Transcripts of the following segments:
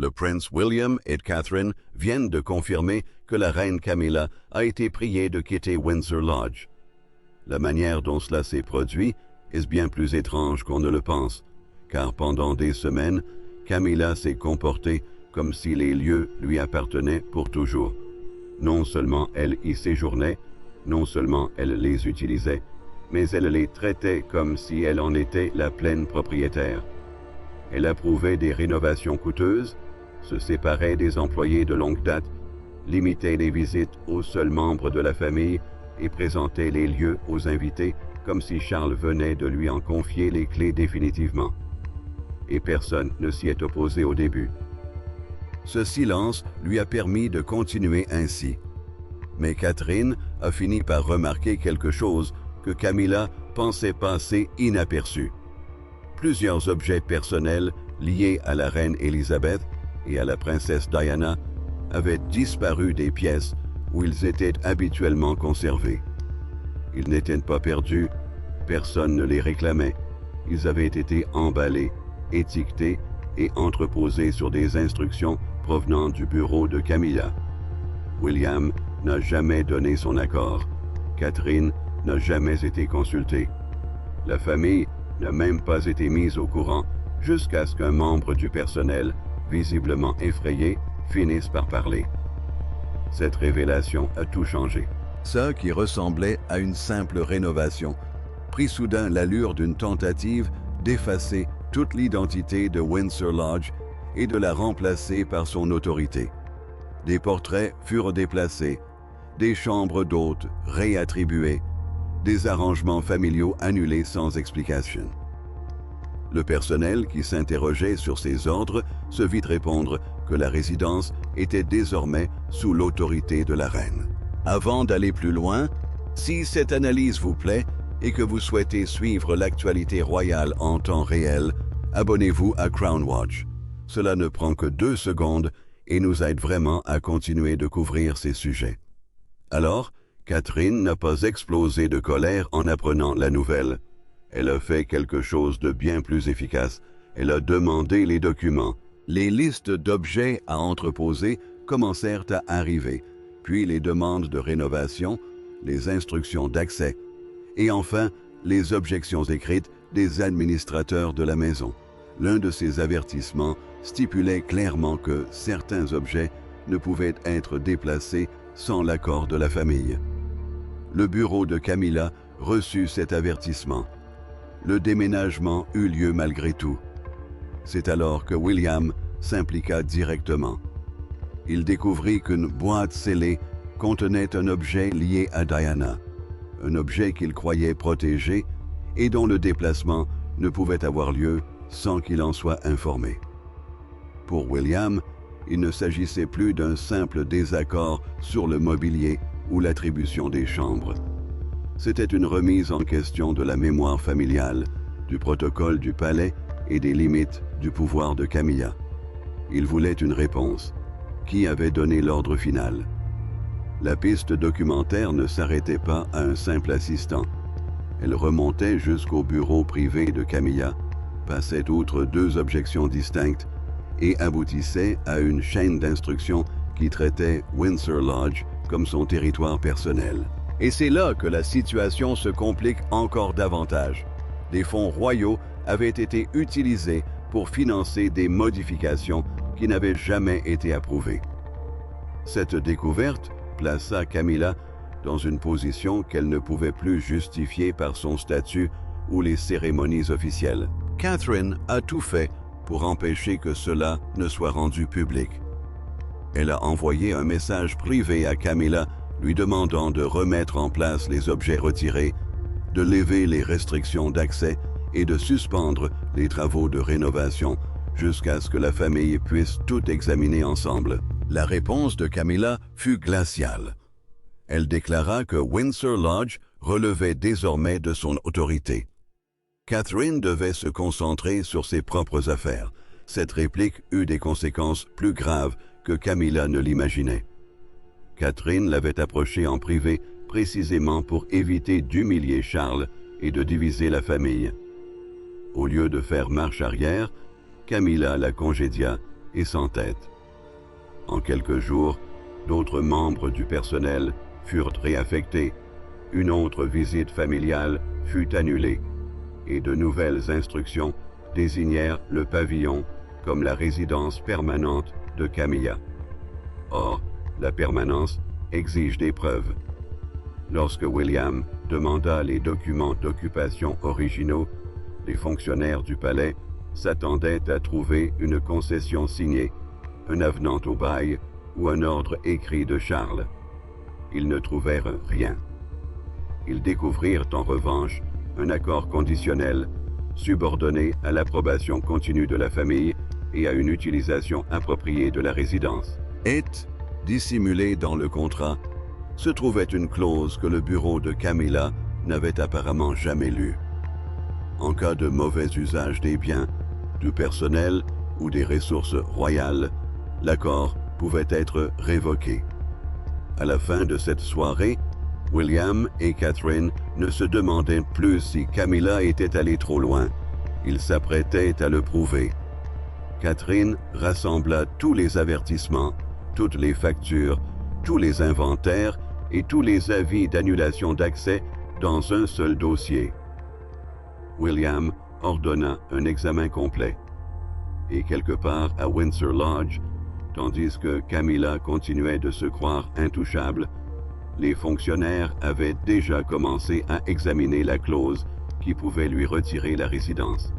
Le prince William et Catherine viennent de confirmer que la reine Camilla a été priée de quitter Windsor Lodge. La manière dont cela s'est produit est bien plus étrange qu'on ne le pense, car pendant des semaines, Camilla s'est comportée comme si les lieux lui appartenaient pour toujours. Non seulement elle y séjournait, non seulement elle les utilisait, mais elle les traitait comme si elle en était la pleine propriétaire. Elle approuvait des rénovations coûteuses, se séparait des employés de longue date, limitait les visites aux seuls membres de la famille et présentait les lieux aux invités comme si Charles venait de lui en confier les clés définitivement. Et personne ne s'y est opposé au début. Ce silence lui a permis de continuer ainsi. Mais Catherine a fini par remarquer quelque chose que Camilla pensait passer inaperçu. Plusieurs objets personnels liés à la reine Élisabeth et à la princesse Diana avaient disparu des pièces où ils étaient habituellement conservés. Ils n'étaient pas perdus, personne ne les réclamait, ils avaient été emballés, étiquetés et entreposés sur des instructions provenant du bureau de Camilla. William n'a jamais donné son accord. Catherine n'a jamais été consultée. La famille n'a même pas été mise au courant jusqu'à ce qu'un membre du personnel, visiblement effrayé, finisse par parler. Cette révélation a tout changé. Ça qui ressemblait à une simple rénovation prit soudain l'allure d'une tentative d'effacer toute l'identité de Windsor Lodge et de la remplacer par son autorité. Des portraits furent déplacés, des chambres d'hôtes réattribuées, des arrangements familiaux annulés sans explication. Le personnel qui s'interrogeait sur ces ordres se vit répondre que la résidence était désormais sous l'autorité de la reine. Avant d'aller plus loin, si cette analyse vous plaît et que vous souhaitez suivre l'actualité royale en temps réel, abonnez-vous à Crown Watch. Cela ne prend que 2 secondes et nous aide vraiment à continuer de couvrir ces sujets. Alors, Catherine n'a pas explosé de colère en apprenant la nouvelle. Elle a fait quelque chose de bien plus efficace. Elle a demandé les documents. Les listes d'objets à entreposer commencèrent à arriver, puis les demandes de rénovation, les instructions d'accès, et enfin les objections écrites des administrateurs de la maison. L'un de ces avertissements stipulait clairement que certains objets ne pouvaient être déplacés sans l'accord de la famille. Le bureau de Camilla reçut cet avertissement. Le déménagement eut lieu malgré tout. C'est alors que William s'impliqua directement. Il découvrit qu'une boîte scellée contenait un objet lié à Diana, un objet qu'il croyait protégé et dont le déplacement ne pouvait avoir lieu sans qu'il en soit informé. Pour William, il ne s'agissait plus d'un simple désaccord sur le mobilier ou l'attribution des chambres. C'était une remise en question de la mémoire familiale, du protocole du palais et des limites du pouvoir de Camilla. Il voulait une réponse. Qui avait donné l'ordre final? La piste documentaire ne s'arrêtait pas à un simple assistant. Elle remontait jusqu'au bureau privé de Camilla, passait outre 2 objections distinctes et aboutissait à une chaîne d'instructions qui traitait Windsor Lodge comme son territoire personnel. Et c'est là que la situation se complique encore davantage. Des fonds royaux avaient été utilisés pour financer des modifications qui n'avaient jamais été approuvées. Cette découverte plaça Camilla dans une position qu'elle ne pouvait plus justifier par son statut ou les cérémonies officielles. Catherine a tout fait pour empêcher que cela ne soit rendu public. Elle a envoyé un message privé à Camilla lui demandant de remettre en place les objets retirés, de lever les restrictions d'accès et de suspendre les travaux de rénovation jusqu'à ce que la famille puisse tout examiner ensemble. La réponse de Camilla fut glaciale. Elle déclara que Windsor Lodge relevait désormais de son autorité. Catherine devait se concentrer sur ses propres affaires. Cette réplique eut des conséquences plus graves que Camilla ne l'imaginait. Catherine l'avait approchée en privé précisément pour éviter d'humilier Charles et de diviser la famille. Au lieu de faire marche arrière, Camilla la congédia et sans tête. En quelques jours, d'autres membres du personnel furent réaffectés, une autre visite familiale fut annulée, et de nouvelles instructions désignèrent le pavillon comme la résidence permanente de Camilla. Or, la permanence exige des preuves. Lorsque William demanda les documents d'occupation originaux, les fonctionnaires du palais s'attendaient à trouver une concession signée, un avenant au bail ou un ordre écrit de Charles. Ils ne trouvèrent rien. Ils découvrirent en revanche un accord conditionnel, subordonné à l'approbation continue de la famille et à une utilisation appropriée de la résidence. Et, dissimulée dans le contrat, se trouvait une clause que le bureau de Camilla n'avait apparemment jamais lue. En cas de mauvais usage des biens, du personnel ou des ressources royales, l'accord pouvait être révoqué. À la fin de cette soirée, William et Catherine ne se demandaient plus si Camilla était allée trop loin. Ils s'apprêtaient à le prouver. Catherine rassembla tous les avertissements, toutes les factures, tous les inventaires et tous les avis d'annulation d'accès dans un seul dossier. William ordonna un examen complet. Et quelque part à Windsor Lodge, tandis que Camilla continuait de se croire intouchable, les fonctionnaires avaient déjà commencé à examiner la clause qui pouvait lui retirer la résidence.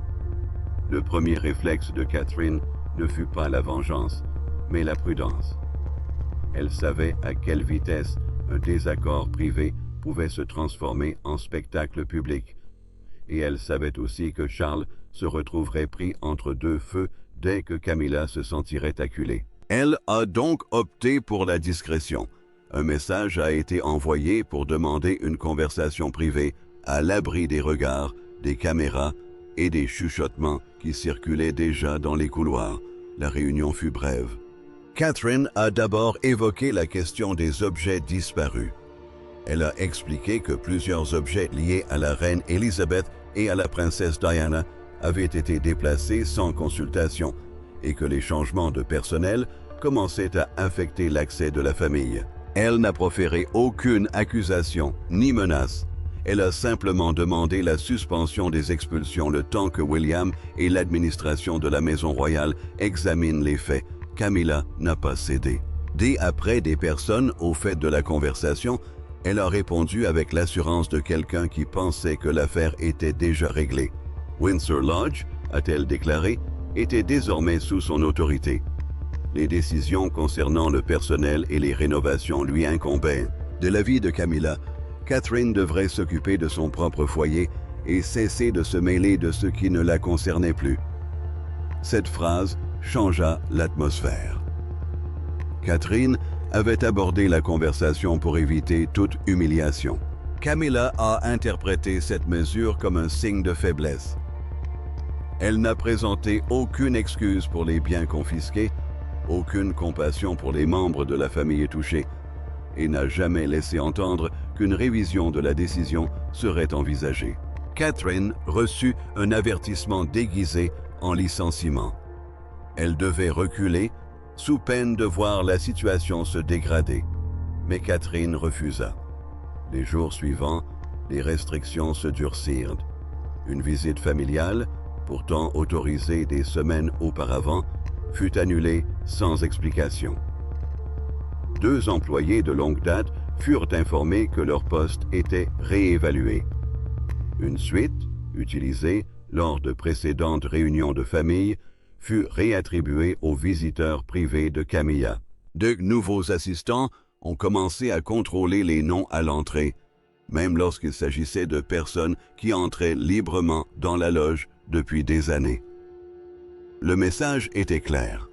Le premier réflexe de Catherine ne fut pas la vengeance, mais la prudence. Elle savait à quelle vitesse un désaccord privé pouvait se transformer en spectacle public, et elle savait aussi que Charles se retrouverait pris entre deux feux dès que Camilla se sentirait acculée. Elle a donc opté pour la discrétion. Un message a été envoyé pour demander une conversation privée à l'abri des regards, des caméras et des chuchotements qui circulaient déjà dans les couloirs. La réunion fut brève. Catherine a d'abord évoqué la question des objets disparus. Elle a expliqué que plusieurs objets liés à la reine Elizabeth et à la princesse Diana avaient été déplacés sans consultation et que les changements de personnel commençaient à affecter l'accès de la famille. Elle n'a proféré aucune accusation ni menace. Elle a simplement demandé la suspension des expulsions le temps que William et l'administration de la Maison royale examinent les faits. Camilla n'a pas cédé. Dès après des personnes au fait de la conversation, elle a répondu avec l'assurance de quelqu'un qui pensait que l'affaire était déjà réglée. Windsor Lodge, a-t-elle déclaré, était désormais sous son autorité. Les décisions concernant le personnel et les rénovations lui incombaient. De l'avis de Camilla, Catherine devrait s'occuper de son propre foyer et cesser de se mêler de ce qui ne la concernait plus. Cette phrase changea l'atmosphère. Catherine avait abordé la conversation pour éviter toute humiliation. Camilla a interprété cette mesure comme un signe de faiblesse. Elle n'a présenté aucune excuse pour les biens confisqués, aucune compassion pour les membres de la famille touchée, et n'a jamais laissé entendre qu'une révision de la décision serait envisagée. Catherine reçut un avertissement déguisé en licenciement. Elle devait reculer sous peine de voir la situation se dégrader, mais Catherine refusa. Les jours suivants, les restrictions se durcirent. Une visite familiale, pourtant autorisée des semaines auparavant, fut annulée sans explication. 2 employés de longue date furent informés que leur poste était réévalué. Une suite, utilisée lors de précédentes réunions de famille, fut réattribuée aux visiteurs privés de Camilla. De nouveaux assistants ont commencé à contrôler les noms à l'entrée, même lorsqu'il s'agissait de personnes qui entraient librement dans la loge depuis des années. Le message était clair.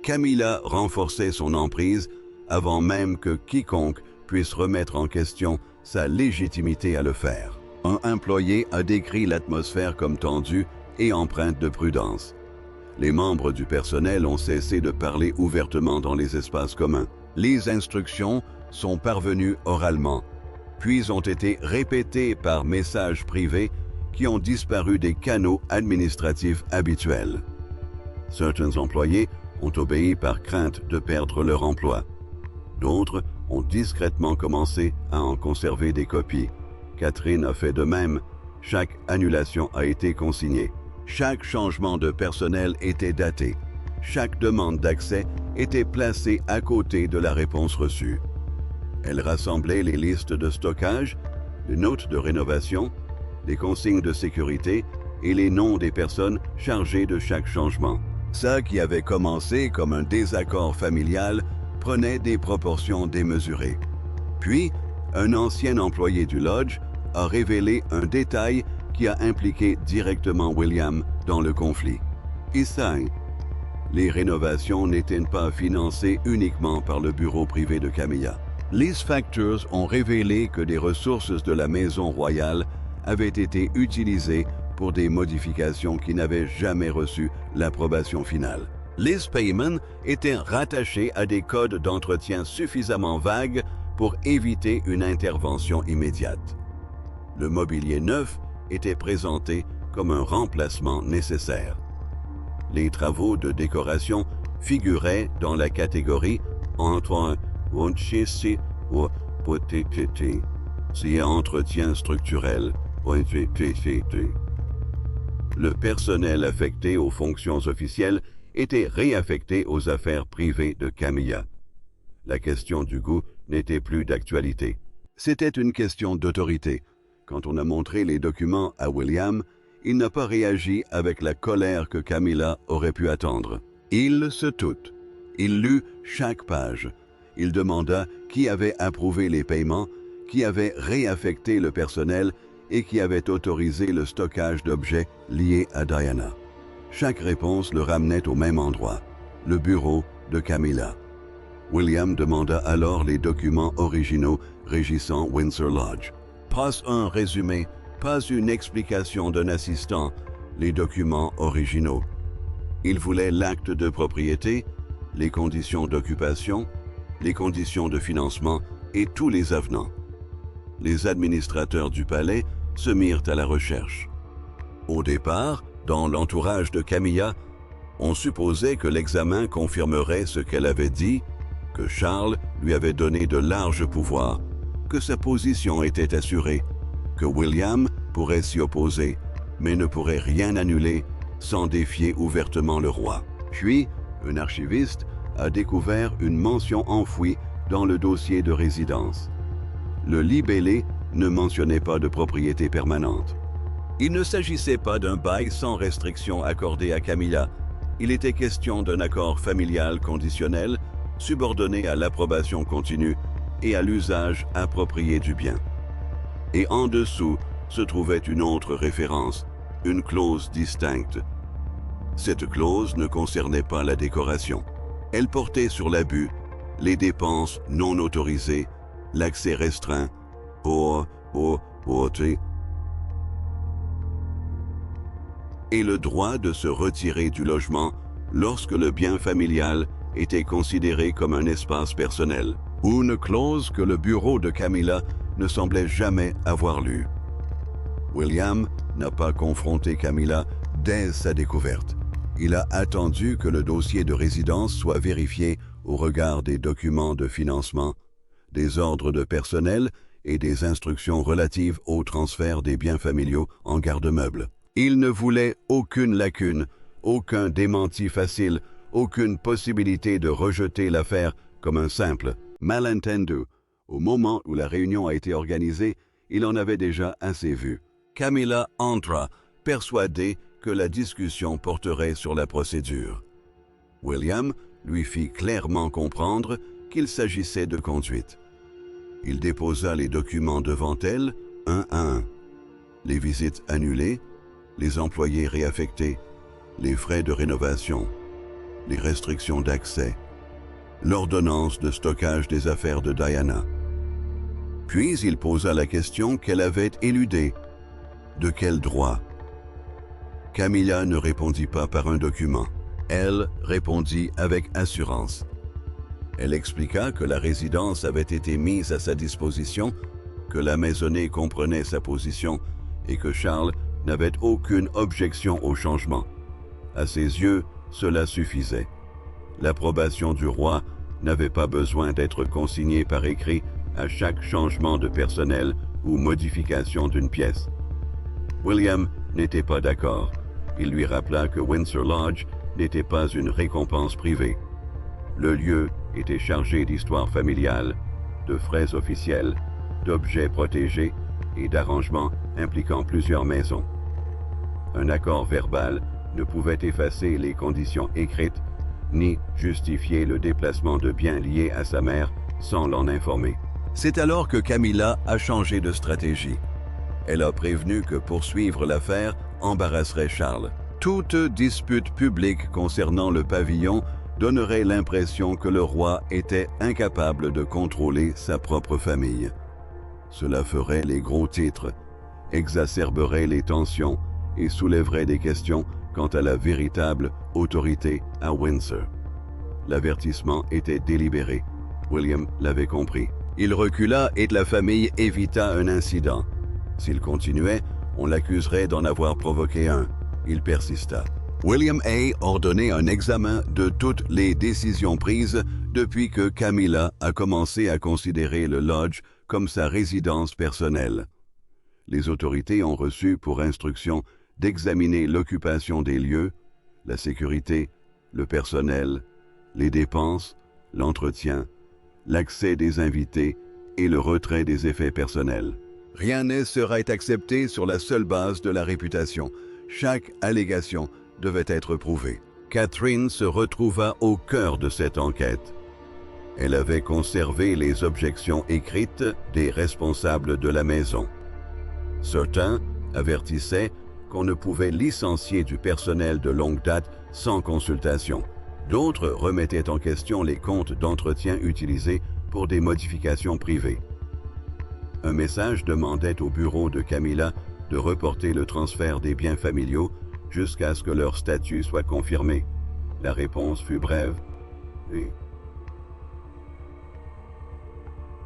Camilla renforçait son emprise avant même que quiconque puisse remettre en question sa légitimité à le faire. Un employé a décrit l'atmosphère comme tendue et empreinte de prudence. Les membres du personnel ont cessé de parler ouvertement dans les espaces communs. Les instructions sont parvenues oralement, puis ont été répétées par messages privés qui ont disparu des canaux administratifs habituels. Certains employés ont obéi par crainte de perdre leur emploi. D'autres ont discrètement commencé à en conserver des copies. Catherine a fait de même. Chaque annulation a été consignée. Chaque changement de personnel était daté. Chaque demande d'accès était placée à côté de la réponse reçue. Elle rassemblait les listes de stockage, les notes de rénovation, les consignes de sécurité et les noms des personnes chargées de chaque changement. Ça qui avait commencé comme un désaccord familial prenait des proportions démesurées. Puis, un ancien employé du Lodge a révélé un détail qui a impliqué directement William dans le conflit. Isaïe, les rénovations n'étaient pas financées uniquement par le bureau privé de Camilla. Les factures ont révélé que des ressources de la Maison royale avaient été utilisées pour des modifications qui n'avaient jamais reçu l'approbation finale. Les paiements étaient rattachés à des codes d'entretien suffisamment vagues pour éviter une intervention immédiate. Le mobilier neuf était présenté comme un remplacement nécessaire. Les travaux de décoration figuraient dans la catégorie entre entretien structurel. Le personnel affecté aux fonctions officielles était réaffecté aux affaires privées de Camilla. La question du goût n'était plus d'actualité. C'était une question d'autorité. Quand on a montré les documents à William, il n'a pas réagi avec la colère que Camilla aurait pu attendre. Il se tut. Il lut chaque page. Il demanda qui avait approuvé les paiements, qui avait réaffecté le personnel et qui avait autorisé le stockage d'objets liés à Diana. Chaque réponse le ramenait au même endroit, le bureau de Camilla. William demanda alors les documents originaux régissant Windsor Lodge. Pas un résumé, pas une explication d'un assistant, les documents originaux. Il voulait l'acte de propriété, les conditions d'occupation, les conditions de financement et tous les avenants. Les administrateurs du palais se mirent à la recherche. Au départ, dans l'entourage de Camilla, on supposait que l'examen confirmerait ce qu'elle avait dit, que Charles lui avait donné de larges pouvoirs, que sa position était assurée, que William pourrait s'y opposer, mais ne pourrait rien annuler sans défier ouvertement le roi. Puis, un archiviste a découvert une mention enfouie dans le dossier de résidence. Le libellé ne mentionnait pas de propriété permanente. Il ne s'agissait pas d'un bail sans restriction accordé à Camilla. Il était question d'un accord familial conditionnel, subordonné à l'approbation continue et à l'usage approprié du bien. Et en dessous se trouvait une autre référence, une clause distincte. Cette clause ne concernait pas la décoration. Elle portait sur l'abus, les dépenses non autorisées, l'accès restreint, et le droit de se retirer du logement lorsque le bien familial était considéré comme un espace personnel, ou une clause que le bureau de Camilla ne semblait jamais avoir lue. William n'a pas confronté Camilla dès sa découverte. Il a attendu que le dossier de résidence soit vérifié au regard des documents de financement, des ordres de personnel et des instructions relatives au transfert des biens familiaux en garde-meubles. Il ne voulait aucune lacune, aucun démenti facile, aucune possibilité de rejeter l'affaire comme un simple malentendu. Au moment où la réunion a été organisée, il en avait déjà assez vu. Camilla entra, persuadée que la discussion porterait sur la procédure. William lui fit clairement comprendre qu'il s'agissait de conduite. Il déposa les documents devant elle, un à un. Les visites annulées, les employés réaffectés, les frais de rénovation, les restrictions d'accès, l'ordonnance de stockage des affaires de Diana. Puis il posa la question qu'elle avait éludée. De quel droit? Camilla ne répondit pas par un document. Elle répondit avec assurance. Elle expliqua que la résidence avait été mise à sa disposition, que la maisonnée comprenait sa position et que Charles n'avait aucune objection au changement. À ses yeux, cela suffisait. L'approbation du roi n'avait pas besoin d'être consignée par écrit à chaque changement de personnel ou modification d'une pièce. William n'était pas d'accord. Il lui rappela que Windsor Lodge n'était pas une récompense privée. Le lieu était chargé d'histoire familiale, de frais officiels, d'objets protégés et d'arrangements impliquant plusieurs maisons. Un accord verbal ne pouvait effacer les conditions écrites ni justifier le déplacement de biens liés à sa mère sans l'en informer. C'est alors que Camilla a changé de stratégie. Elle a prévenu que poursuivre l'affaire embarrasserait Charles. Toute dispute publique concernant le pavillon donnerait l'impression que le roi était incapable de contrôler sa propre famille. Cela ferait les gros titres, exacerberait les tensions et soulèverait des questions quant à la véritable autorité à Windsor. L'avertissement était délibéré. William l'avait compris. Il recula et la famille évita un incident. S'il continuait, on l'accuserait d'en avoir provoqué un. Il persista. William a ordonné un examen de toutes les décisions prises depuis que Camilla a commencé à considérer le lodge comme sa résidence personnelle. Les autorités ont reçu pour instruction d'examiner l'occupation des lieux, la sécurité, le personnel, les dépenses, l'entretien, l'accès des invités et le retrait des effets personnels. Rien ne serait accepté sur la seule base de la réputation. Chaque allégation devait être prouvée. Catherine se retrouva au cœur de cette enquête. Elle avait conservé les objections écrites des responsables de la maison. Certains avertissaient qu'on ne pouvait licencier du personnel de longue date sans consultation. D'autres remettaient en question les comptes d'entretien utilisés pour des modifications privées. Un message demandait au bureau de Camilla de reporter le transfert des biens familiaux jusqu'à ce que leur statut soit confirmé. La réponse fut brève. Oui.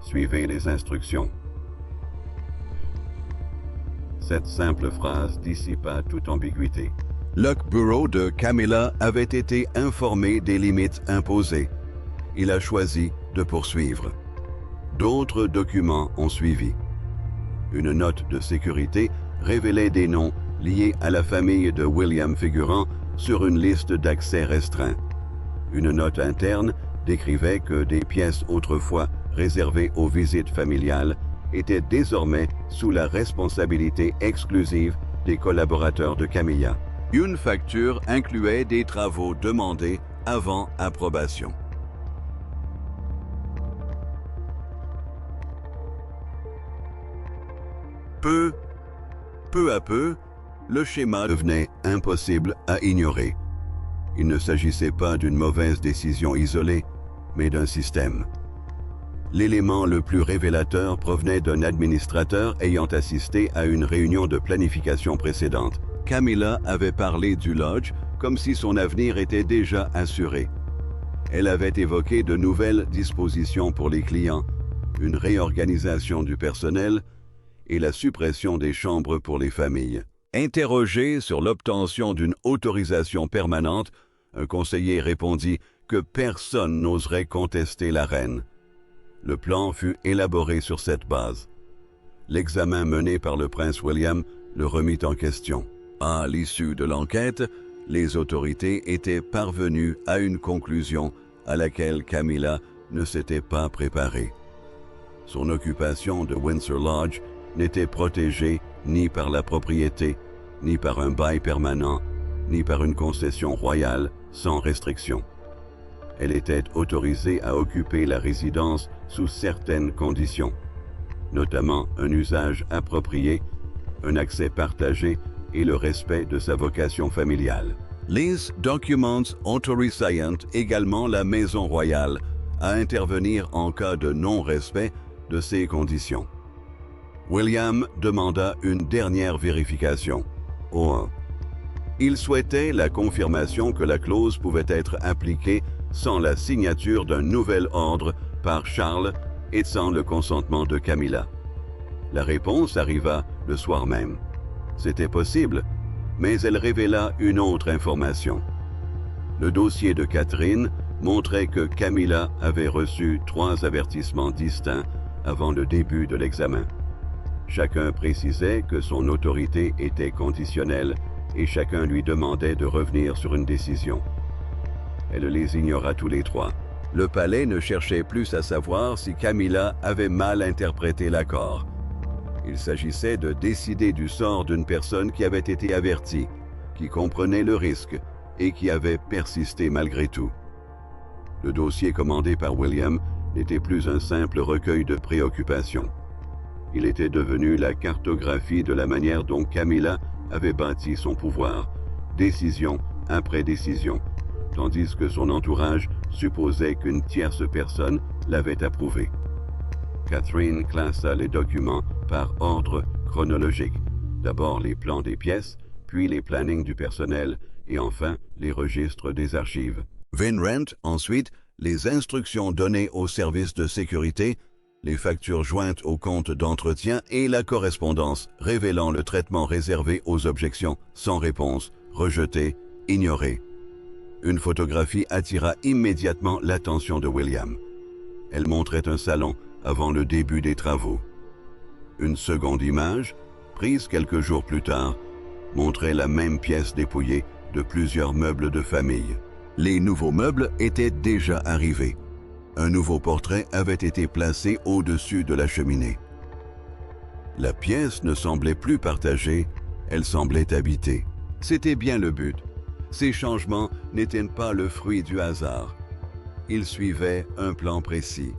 Suivez les instructions. Cette simple phrase dissipa toute ambiguïté. Le bureau de Camilla avait été informé des limites imposées. Il a choisi de poursuivre. D'autres documents ont suivi. Une note de sécurité révélait des noms liés à la famille de William figurant sur une liste d'accès restreint. Une note interne décrivait que des pièces autrefois réservées aux visites familiales étaient désormais sous la responsabilité exclusive des collaborateurs de Camilla. Une facture incluait des travaux demandés avant approbation. Peu à peu, le schéma devenait impossible à ignorer. Il ne s'agissait pas d'une mauvaise décision isolée, mais d'un système. L'élément le plus révélateur provenait d'un administrateur ayant assisté à une réunion de planification précédente. Camilla avait parlé du lodge comme si son avenir était déjà assuré. Elle avait évoqué de nouvelles dispositions pour les clients, une réorganisation du personnel et la suppression des chambres pour les familles. Interrogé sur l'obtention d'une autorisation permanente, un conseiller répondit que personne n'oserait contester la reine. Le plan fut élaboré sur cette base. L'examen mené par le prince William le remit en question. À l'issue de l'enquête, les autorités étaient parvenues à une conclusion à laquelle Camilla ne s'était pas préparée. Son occupation de Windsor Lodge n'était protégée ni par la propriété, ni par un bail permanent, ni par une concession royale sans restriction. Elle était autorisée à occuper la résidence sous certaines conditions, notamment un usage approprié, un accès partagé et le respect de sa vocation familiale. Les documents autorisant également la Maison royale à intervenir en cas de non-respect de ces conditions. William demanda une dernière vérification. Il souhaitait la confirmation que la clause pouvait être appliquée sans la signature d'un nouvel ordre par Charles et sans le consentement de Camilla. La réponse arriva le soir même. C'était possible, mais elle révéla une autre information. Le dossier de Catherine montrait que Camilla avait reçu 3 avertissements distincts avant le début de l'examen. Chacun précisait que son autorité était conditionnelle et chacun lui demandait de revenir sur une décision. Elle les ignora tous les 3. Le palais ne cherchait plus à savoir si Camilla avait mal interprété l'accord. Il s'agissait de décider du sort d'une personne qui avait été avertie, qui comprenait le risque et qui avait persisté malgré tout. Le dossier commandé par William n'était plus un simple recueil de préoccupations. Il était devenu la cartographie de la manière dont Camilla avait bâti son pouvoir, décision après décision, tandis que son entourage supposait qu'une tierce personne l'avait approuvé. Catherine classa les documents par ordre chronologique. D'abord les plans des pièces, puis les plannings du personnel et enfin les registres des archives. Vinrent, ensuite, les instructions données aux services de sécurité, les factures jointes au compte d'entretien et la correspondance révélant le traitement réservé aux objections sans réponse, rejetées, ignorées. Une photographie attira immédiatement l'attention de William. Elle montrait un salon avant le début des travaux. Une seconde image, prise quelques jours plus tard, montrait la même pièce dépouillée de plusieurs meubles de famille. Les nouveaux meubles étaient déjà arrivés. Un nouveau portrait avait été placé au-dessus de la cheminée. La pièce ne semblait plus partagée, elle semblait habitée. C'était bien le but. Ces changements n'étaient pas le fruit du hasard. Ils suivaient un plan précis.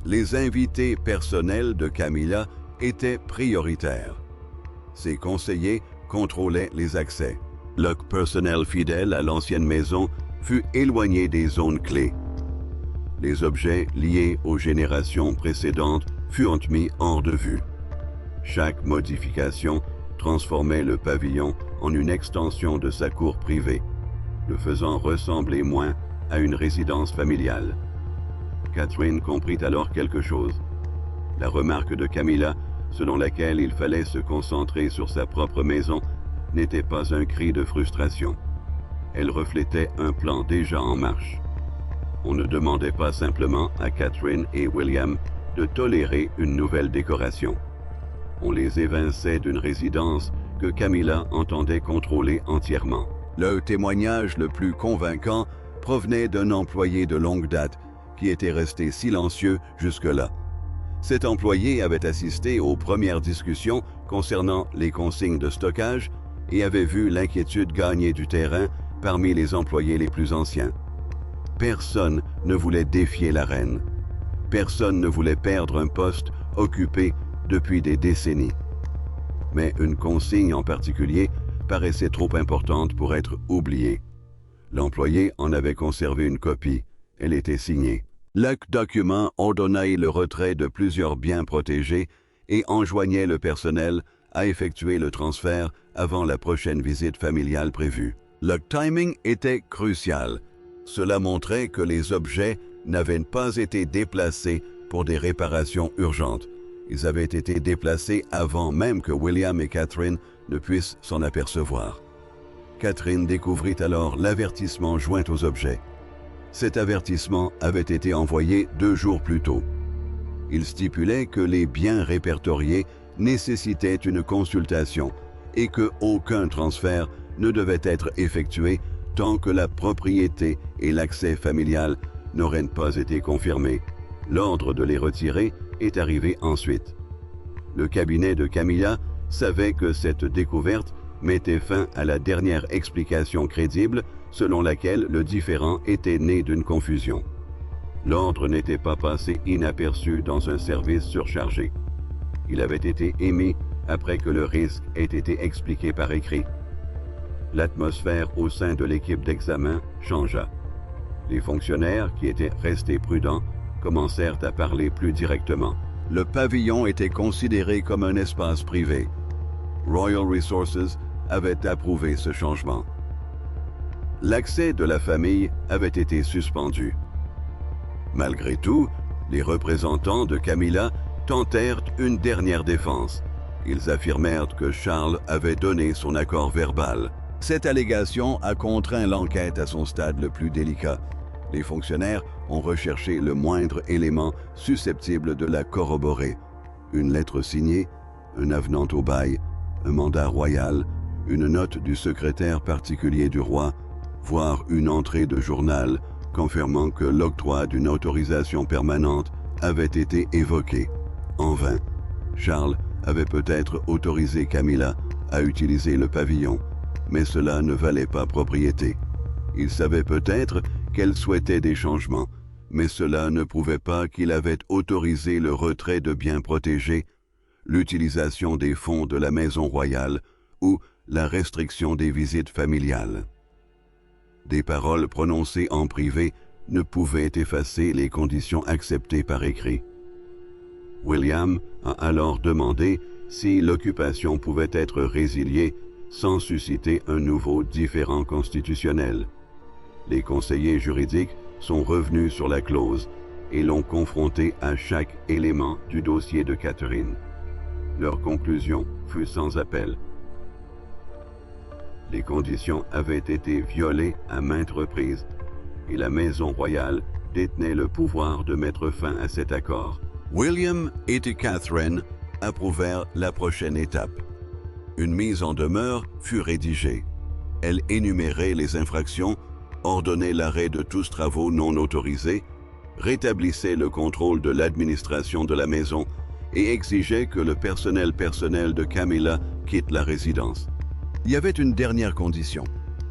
Les invités personnels de Camilla étaient prioritaires. Ses conseillers contrôlaient les accès. Le personnel fidèle à l'ancienne maison fut éloigné des zones clés. Les objets liés aux générations précédentes furent mis hors de vue. Chaque modification transformait le pavillon en une extension de sa cour privée, le faisant ressembler moins à une résidence familiale. Catherine comprit alors quelque chose. La remarque de Camilla, selon laquelle il fallait se concentrer sur sa propre maison, n'était pas un cri de frustration. Elle reflétait un plan déjà en marche. On ne demandait pas simplement à Catherine et William de tolérer une nouvelle décoration. On les évinçait d'une résidence que Camilla entendait contrôler entièrement. Le témoignage le plus convaincant provenait d'un employé de longue date qui était resté silencieux jusque-là. Cet employé avait assisté aux premières discussions concernant les consignes de stockage et avait vu l'inquiétude gagner du terrain parmi les employés les plus anciens. Personne ne voulait défier la reine. Personne ne voulait perdre un poste occupé depuis des décennies. Mais une consigne en particulier paraissait trop importante pour être oubliée. L'employé en avait conservé une copie. Elle était signée. Le document ordonnait le retrait de plusieurs biens protégés et enjoignait le personnel à effectuer le transfert avant la prochaine visite familiale prévue. Le timing était crucial. Cela montrait que les objets n'avaient pas été déplacés pour des réparations urgentes. Ils avaient été déplacés avant même que William et Catherine ne puissent s'en apercevoir. Catherine découvrit alors l'avertissement joint aux objets. Cet avertissement avait été envoyé 2 jours plus tôt. Il stipulait que les biens répertoriés nécessitaient une consultation et qu'aucun transfert ne devait être effectué tant que la propriété et l'accès familial n'auraient pas été confirmés. L'ordre de les retirer est arrivé ensuite. Le cabinet de Camilla savait que cette découverte mettait fin à la dernière explication crédible selon laquelle le différend était né d'une confusion. L'ordre n'était pas passé inaperçu dans un service surchargé. Il avait été émis après que le risque ait été expliqué par écrit. L'atmosphère au sein de l'équipe d'examen changea. Les fonctionnaires, qui étaient restés prudents, commencèrent à parler plus directement. Le pavillon était considéré comme un espace privé. Royal Resources avait approuvé ce changement. L'accès de la famille avait été suspendu. Malgré tout, les représentants de Camilla tentèrent une dernière défense. Ils affirmèrent que Charles avait donné son accord verbal. Cette allégation a contraint l'enquête à son stade le plus délicat. Les fonctionnaires ont recherché le moindre élément susceptible de la corroborer. Une lettre signée, un avenant au bail, un mandat royal, une note du secrétaire particulier du roi, voire une entrée de journal confirmant que l'octroi d'une autorisation permanente avait été évoqué. En vain. Charles avait peut-être autorisé Camilla à utiliser le pavillon, mais cela ne valait pas propriété. Il savait peut-être qu'elle souhaitait des changements, mais cela ne prouvait pas qu'il avait autorisé le retrait de biens protégés, l'utilisation des fonds de la maison royale ou la restriction des visites familiales. Des paroles prononcées en privé ne pouvaient effacer les conditions acceptées par écrit. William a alors demandé si l'occupation pouvait être résiliée sans susciter un nouveau différend constitutionnel. Les conseillers juridiques sont revenus sur la clause et l'ont confrontée à chaque élément du dossier de Catherine. Leur conclusion fut sans appel. Les conditions avaient été violées à maintes reprises et la Maison royale détenait le pouvoir de mettre fin à cet accord. William et Catherine approuvèrent la prochaine étape. Une mise en demeure fut rédigée. Elle énumérait les infractions, ordonnait l'arrêt de tous travaux non autorisés, rétablissait le contrôle de l'administration de la maison et exigeait que le personnel de Camilla quitte la résidence. Il y avait une dernière condition.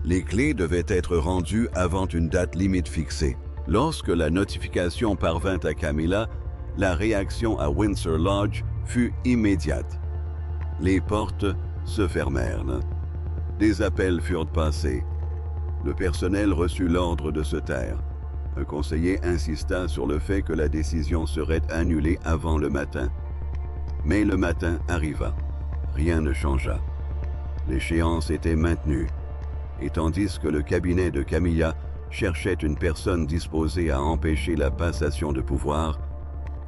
Les clés devaient être rendues avant une date limite fixée. Lorsque la notification parvint à Camilla, la réaction à Windsor Lodge fut immédiate. Les portes se fermèrent. Des appels furent passés. Le personnel reçut l'ordre de se taire. Un conseiller insista sur le fait que la décision serait annulée avant le matin. Mais le matin arriva. Rien ne changea. L'échéance était maintenue. Et tandis que le cabinet de Camilla cherchait une personne disposée à empêcher la passation de pouvoir,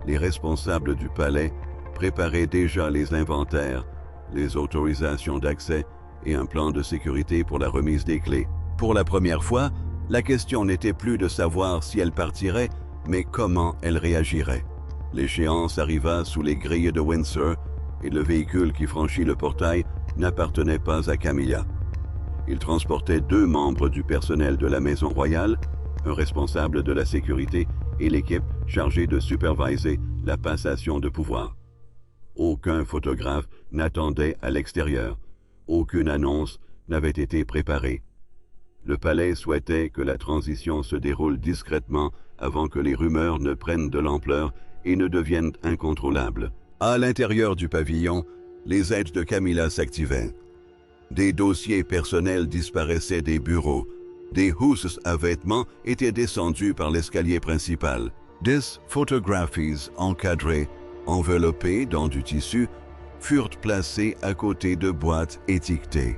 les responsables du palais préparaient déjà les inventaires, les autorisations d'accès et un plan de sécurité pour la remise des clés. Pour la première fois, la question n'était plus de savoir si elle partirait, mais comment elle réagirait. L'échéance arriva sous les grilles de Windsor et le véhicule qui franchit le portail n'appartenait pas à Camilla. Il transportait 2 membres du personnel de la Maison royale, un responsable de la sécurité et l'équipe chargée de superviser la passation de pouvoir. Aucun photographe n'attendait à l'extérieur. Aucune annonce n'avait été préparée. Le palais souhaitait que la transition se déroule discrètement avant que les rumeurs ne prennent de l'ampleur et ne deviennent incontrôlables. À l'intérieur du pavillon, les aides de Camilla s'activaient. Des dossiers personnels disparaissaient des bureaux. Des housses à vêtements étaient descendues par l'escalier principal. Des photographies encadrées, enveloppées dans du tissu, furent placées à côté de boîtes étiquetées.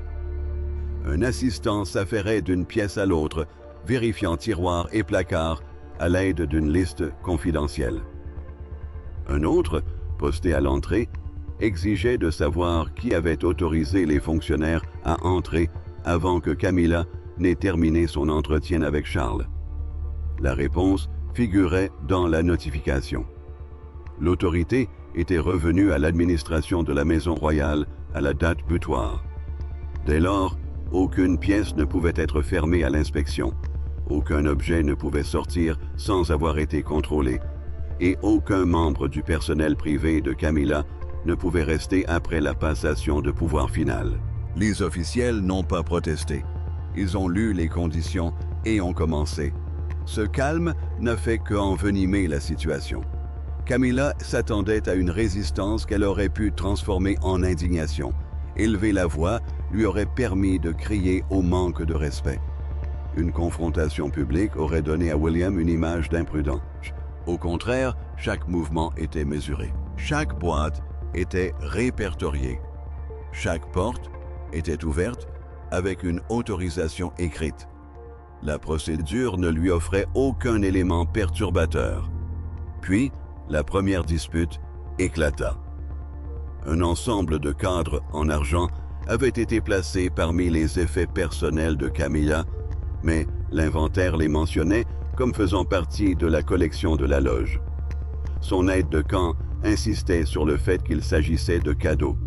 Un assistant s'affairait d'une pièce à l'autre, vérifiant tiroirs et placards à l'aide d'une liste confidentielle. Un autre, posté à l'entrée, exigeait de savoir qui avait autorisé les fonctionnaires à entrer avant que Camilla n'ait terminé son entretien avec Charles. La réponse figurait dans la notification. L'autorité était revenue à l'administration de la Maison royale à la date butoir. Dès lors, aucune pièce ne pouvait être fermée à l'inspection, aucun objet ne pouvait sortir sans avoir été contrôlé, et aucun membre du personnel privé de Camilla ne pouvait rester après la passation de pouvoir final. Les officiels n'ont pas protesté. Ils ont lu les conditions et ont commencé. Ce calme n'a fait qu'envenimer la situation. Camilla s'attendait à une résistance qu'elle aurait pu transformer en indignation. Élever la voix lui aurait permis de crier au manque de respect. Une confrontation publique aurait donné à William une image d'imprudent. Au contraire, chaque mouvement était mesuré. Chaque boîte était répertoriée. Chaque porte était ouverte avec une autorisation écrite. La procédure ne lui offrait aucun élément perturbateur. Puis, la première dispute éclata. Un ensemble de cadres en argent avait été placé parmi les effets personnels de Camilla, mais l'inventaire les mentionnait comme faisant partie de la collection de la loge. Son aide de camp insistait sur le fait qu'il s'agissait de cadeaux.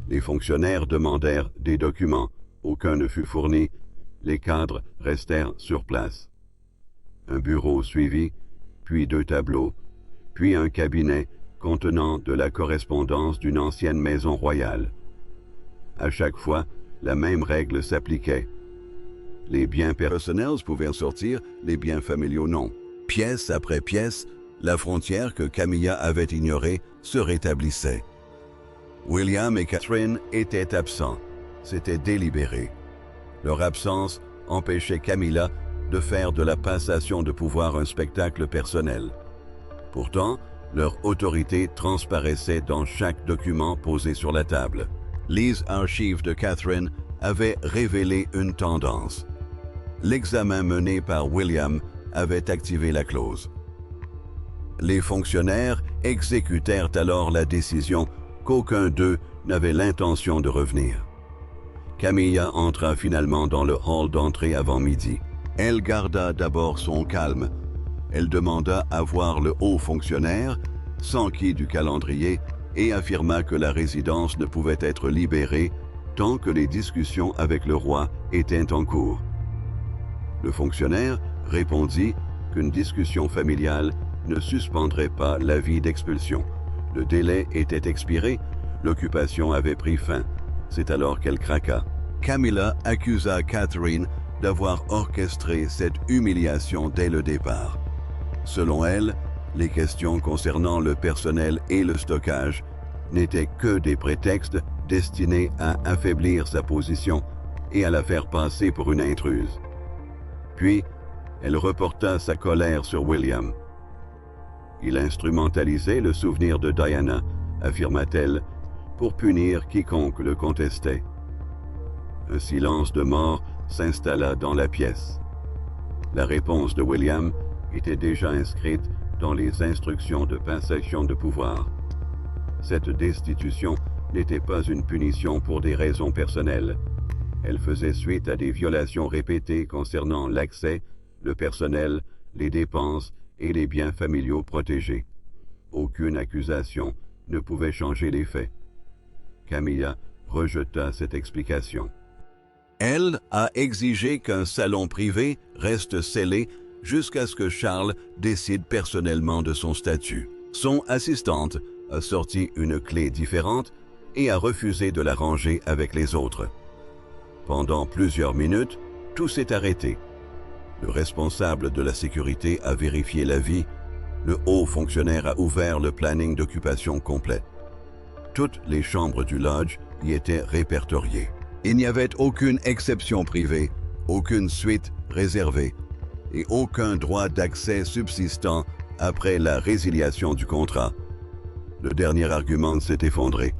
Les fonctionnaires demandèrent des documents, aucun ne fut fourni, les cadres restèrent sur place. Un bureau suivit, puis 2 tableaux, puis un cabinet contenant de la correspondance d'une ancienne maison royale. À chaque fois, la même règle s'appliquait. Les biens personnels pouvaient sortir, les biens familiaux non. Pièce après pièce, la frontière que Camilla avait ignorée se rétablissait. William et Catherine étaient absents. C'était délibéré. Leur absence empêchait Camilla de faire de la passation de pouvoir un spectacle personnel. Pourtant, leur autorité transparaissait dans chaque document posé sur la table. Les archives de Catherine avaient révélé une tendance. L'examen mené par William avait activé la clause. Les fonctionnaires exécutèrent alors la décision qu'aucun d'eux n'avait l'intention de revenir. Camilla entra finalement dans le hall d'entrée avant midi. Elle garda d'abord son calme. Elle demanda à voir le haut fonctionnaire, s'enquit du calendrier et affirma que la résidence ne pouvait être libérée tant que les discussions avec le roi étaient en cours. Le fonctionnaire répondit qu'une discussion familiale ne suspendrait pas l'avis d'expulsion. Le délai était expiré, l'occupation avait pris fin. C'est alors qu'elle craqua. Camilla accusa Catherine d'avoir orchestré cette humiliation dès le départ. Selon elle, les questions concernant le personnel et le stockage n'étaient que des prétextes destinés à affaiblir sa position et à la faire passer pour une intruse. Puis, elle reporta sa colère sur William. Il instrumentalisait le souvenir de Diana, affirma-t-elle, pour punir quiconque le contestait. Un silence de mort s'installa dans la pièce. La réponse de William était déjà inscrite dans les instructions de passation de pouvoir. Cette destitution n'était pas une punition pour des raisons personnelles. Elle faisait suite à des violations répétées concernant l'accès, le personnel, les dépenses et les biens familiaux protégés. Aucune accusation ne pouvait changer les faits. Camilla rejeta cette explication. Elle a exigé qu'un salon privé reste scellé jusqu'à ce que Charles décide personnellement de son statut. Son assistante a sorti une clé différente et a refusé de la ranger avec les autres. Pendant plusieurs minutes, tout s'est arrêté. Le responsable de la sécurité a vérifié l'avis. Le haut fonctionnaire a ouvert le planning d'occupation complet. Toutes les chambres du lodge y étaient répertoriées. Il n'y avait aucune exception privée, aucune suite réservée et aucun droit d'accès subsistant après la résiliation du contrat. Le dernier argument s'est effondré.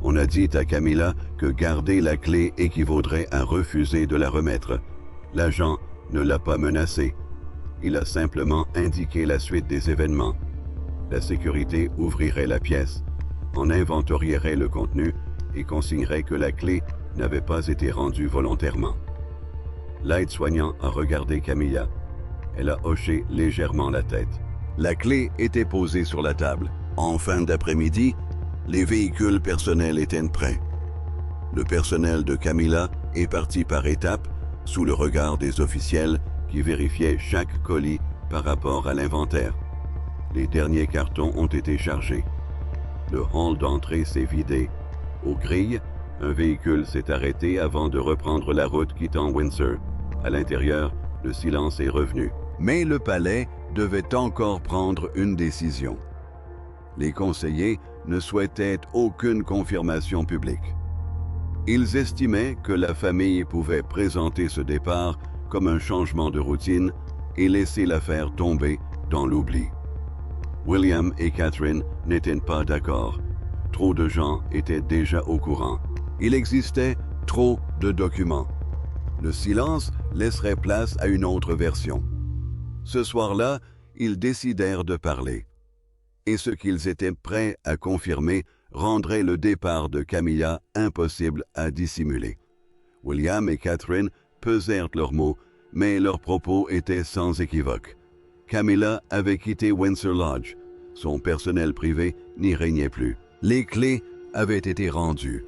On a dit à Camilla que garder la clé équivaudrait à refuser de la remettre. L'agent ne l'a pas menacé. Il a simplement indiqué la suite des événements. La sécurité ouvrirait la pièce, en inventorierait le contenu et consignerait que la clé n'avait pas été rendue volontairement. L'aide-soignant a regardé Camilla. Elle a hoché légèrement la tête. La clé était posée sur la table. En fin d'après-midi, les véhicules personnels étaient prêts. Le personnel de Camilla est parti par étapes, sous le regard des officiels qui vérifiaient chaque colis par rapport à l'inventaire. Les derniers cartons ont été chargés. Le hall d'entrée s'est vidé. Aux grilles, un véhicule s'est arrêté avant de reprendre la route quittant Windsor. À l'intérieur, le silence est revenu. Mais le palais devait encore prendre une décision. Les conseillers ne souhaitaient aucune confirmation publique. Ils estimaient que la famille pouvait présenter ce départ comme un changement de routine et laisser l'affaire tomber dans l'oubli. William et Catherine n'étaient pas d'accord. Trop de gens étaient déjà au courant. Il existait trop de documents. Le silence laisserait place à une autre version. Ce soir-là, ils décidèrent de parler. Et ce qu'ils étaient prêts à confirmer rendrait le départ de Camilla impossible à dissimuler. William et Catherine pesèrent leurs mots, mais leurs propos étaient sans équivoque. Camilla avait quitté Windsor Lodge. Son personnel privé n'y régnait plus. Les clés avaient été rendues.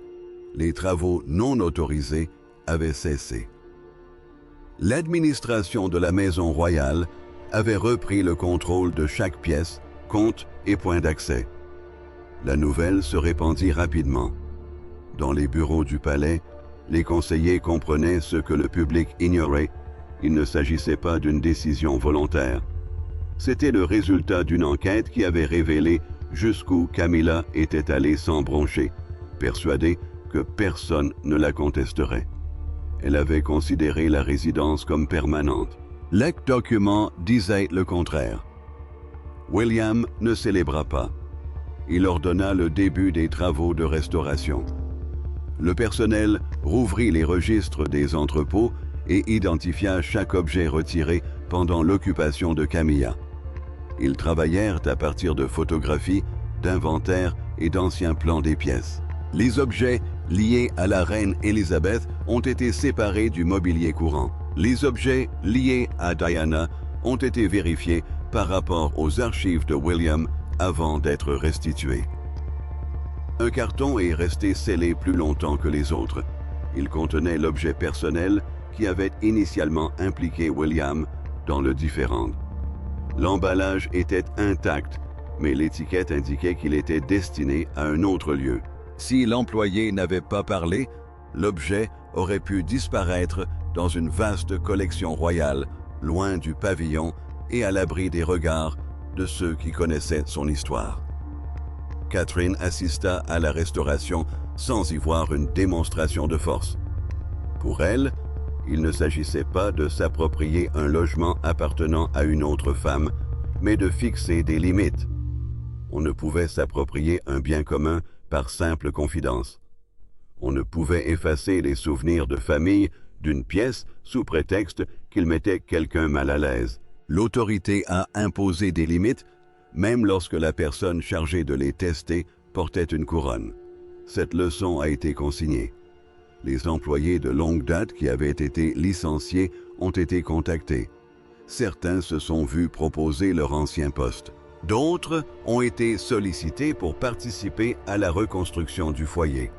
Les travaux non autorisés avaient cessé. L'administration de la Maison royale avait repris le contrôle de chaque pièce, compte et point d'accès. La nouvelle se répandit rapidement. Dans les bureaux du palais, les conseillers comprenaient ce que le public ignorait. Il ne s'agissait pas d'une décision volontaire. C'était le résultat d'une enquête qui avait révélé jusqu'où Camilla était allée sans broncher, persuadée que personne ne la contesterait. Elle avait considéré la résidence comme permanente. Les documents disaient le contraire. William ne célébra pas. Il ordonna le début des travaux de restauration. Le personnel rouvrit les registres des entrepôts et identifia chaque objet retiré pendant l'occupation de Camilla. Ils travaillèrent à partir de photographies, d'inventaires et d'anciens plans des pièces. Les objets liés à la reine Élisabeth ont été séparés du mobilier courant. Les objets liés à Diana ont été vérifiés par rapport aux archives de William avant d'être restitués. Un carton est resté scellé plus longtemps que les autres. Il contenait l'objet personnel qui avait initialement impliqué William dans le différend. L'emballage était intact, mais l'étiquette indiquait qu'il était destiné à un autre lieu. Si l'employé n'avait pas parlé, l'objet aurait pu disparaître dans une vaste collection royale, loin du pavillon et à l'abri des regards de ceux qui connaissaient son histoire. Catherine assista à la restauration sans y voir une démonstration de force. Pour elle, il ne s'agissait pas de s'approprier un logement appartenant à une autre femme, mais de fixer des limites. On ne pouvait s'approprier un bien commun par simple confidence. On ne pouvait effacer les souvenirs de famille d'une pièce sous prétexte qu'il mettait quelqu'un mal à l'aise. L'autorité a imposé des limites, même lorsque la personne chargée de les tester portait une couronne. Cette leçon a été consignée. Les employés de longue date qui avaient été licenciés ont été contactés. Certains se sont vus proposer leur ancien poste. D'autres ont été sollicités pour participer à la reconstruction du foyer.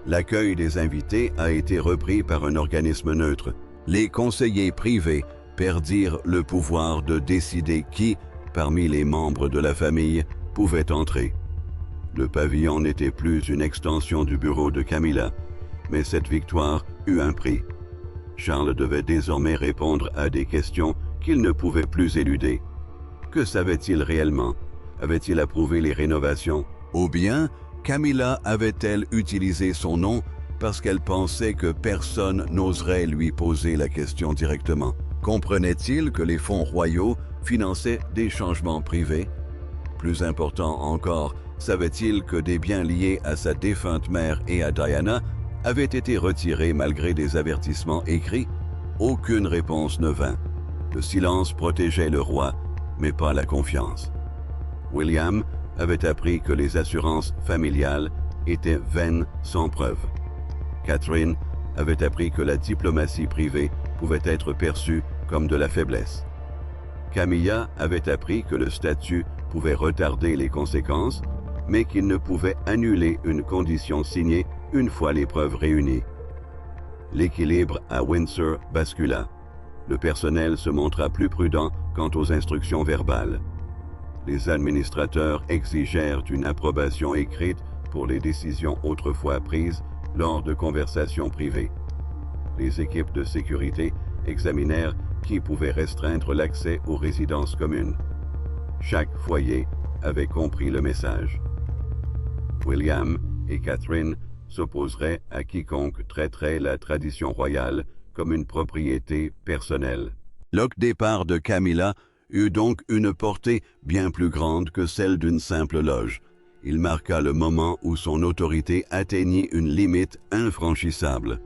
L'accueil des invités a été repris par un organisme neutre. Les conseillers privés perdirent le pouvoir de décider qui, parmi les membres de la famille, pouvait entrer. Le pavillon n'était plus une extension du bureau de Camilla, mais cette victoire eut un prix. Charles devait désormais répondre à des questions qu'il ne pouvait plus éluder. Que savait-il réellement? Avait-il approuvé les rénovations? Ou bien Camilla avait-elle utilisé son nom parce qu'elle pensait que personne n'oserait lui poser la question directement? Comprenait-il que les fonds royaux finançaient des changements privés? Plus important encore, savait-il que des biens liés à sa défunte mère et à Diana avaient été retirés malgré des avertissements écrits? Aucune réponse ne vint. Le silence protégeait le roi, mais pas la confiance. William avait appris que les assurances familiales étaient vaines sans preuve. Catherine avait appris que la diplomatie privée pouvait être perçue comme de la faiblesse. Camilla avait appris que le statut pouvait retarder les conséquences, mais qu'il ne pouvait annuler une condition signée une fois les preuves réunies. L'équilibre à Windsor bascula. Le personnel se montra plus prudent quant aux instructions verbales. Les administrateurs exigèrent une approbation écrite pour les décisions autrefois prises lors de conversations privées. Les équipes de sécurité examinèrent qui pouvait restreindre l'accès aux résidences communes. Chaque foyer avait compris le message. William et Catherine s'opposeraient à quiconque traiterait la tradition royale comme une propriété personnelle. Le départ de Camilla eut donc une portée bien plus grande que celle d'une simple loge. Il marqua le moment où son autorité atteignit une limite infranchissable.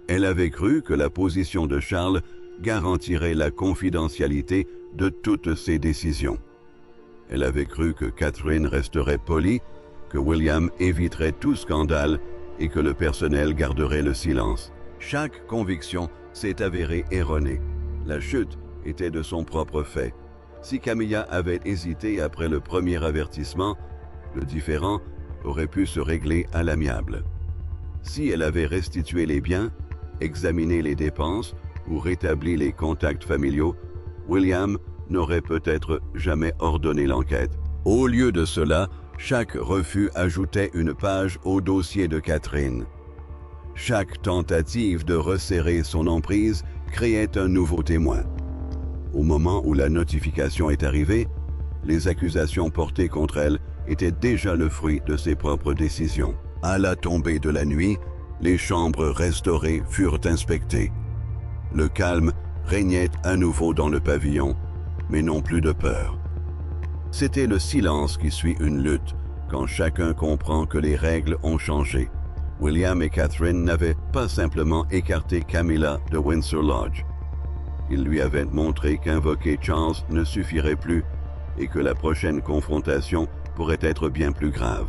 Elle avait cru que la position de Charles garantirait la confidentialité de toutes ses décisions. Elle avait cru que Catherine resterait polie que William éviterait tout scandale et que le personnel garderait le silence. Chaque conviction s'est avérée erronée. La chute était de son propre fait. Si Camilla avait hésité après le premier avertissement, le différend aurait pu se régler à l'amiable. Si elle avait restitué les biens, examiné les dépenses ou rétabli les contacts familiaux, William n'aurait peut-être jamais ordonné l'enquête. Au lieu de cela, chaque refus ajoutait une page au dossier de Catherine. Chaque tentative de resserrer son emprise créait un nouveau témoin. Au moment où la notification est arrivée, les accusations portées contre elle étaient déjà le fruit de ses propres décisions. À la tombée de la nuit, les chambres restaurées furent inspectées. Le calme régnait à nouveau dans le pavillon, mais non plus de peur. C'était le silence qui suit une lutte, quand chacun comprend que les règles ont changé. William et Catherine n'avaient pas simplement écarté Camilla de Windsor Lodge. Ils lui avaient montré qu'invoquer Charles ne suffirait plus et que la prochaine confrontation pourrait être bien plus grave.